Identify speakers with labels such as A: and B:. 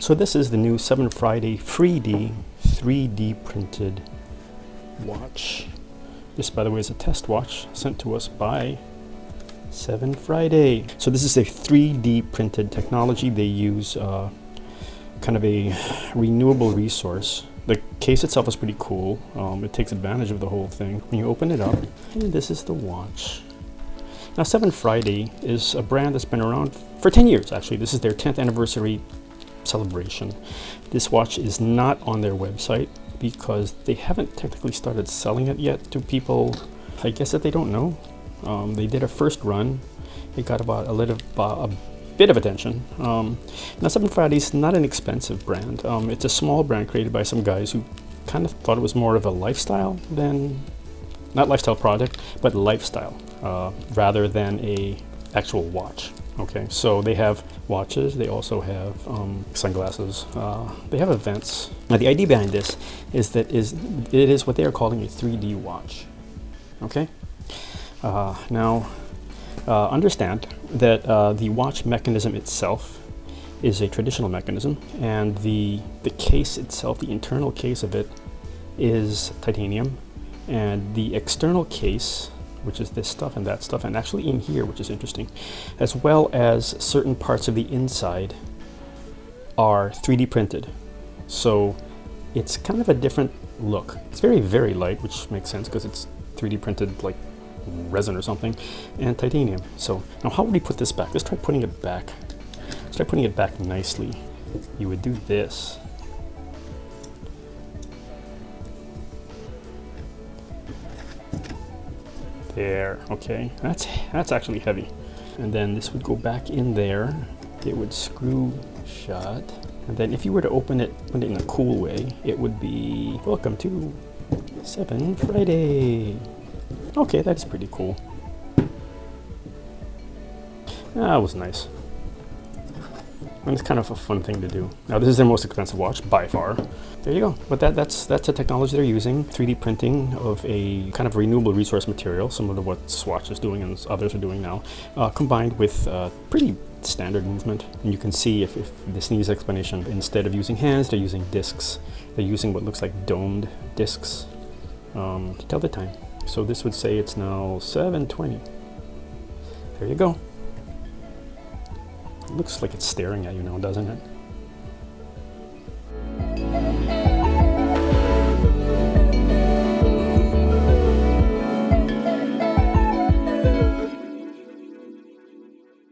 A: So this is the new 7Friday 3D printed watch. This, by the way, is a test watch sent to us by 7Friday. So this is a 3D printed technology. They use kind of a renewable resource. The case itself is pretty cool. It takes advantage of the whole thing. When you open it up, and this is the watch. Now 7Friday is a brand that's been around for 10 years actually. This is their 10th anniversary celebration. This watch is not on their website because they haven't technically started selling it yet to people, I guess, that they don't know. They did a first run. It got about a bit of attention. Now 7Friday is not an expensive brand. It's a small brand created by some guys who kind of thought it was more of a lifestyle than, not lifestyle product, but lifestyle rather than a actual watch. Okay, so they have watches, they also have sunglasses, they have events. Now the idea behind this is that it is what they are calling a 3D watch. Okay, now understand that the watch mechanism itself is a traditional mechanism, and the case itself, the internal case of it, is titanium, and the external case, which is this stuff and that stuff, and actually in here, which is interesting, as well as certain parts of the inside, are 3D printed. So it's kind of a different look. It's very, very light, which makes sense because it's 3D printed like resin or something, and titanium. So now how would we put this back? Let's try putting it back. Let's try putting it back nicely. You would do this. There, okay, that's actually heavy. And then this would go back in there. It would screw shut. And then if you were to open it in a cool way, it would be, welcome to 7Friday. Okay, that's pretty cool. That was nice. And it's kind of a fun thing to do. Now this is their most expensive watch by far. There you go. But that's a technology they're using, 3D printing of a kind of renewable resource material, similar to what Swatch is doing and others are doing now, combined with pretty standard movement. And you can see if this needs explanation, instead of using hands, they're using discs. They're using what looks like domed discs to tell the time. So this would say it's now 7:20. There you go. It looks like it's staring at you now, doesn't it?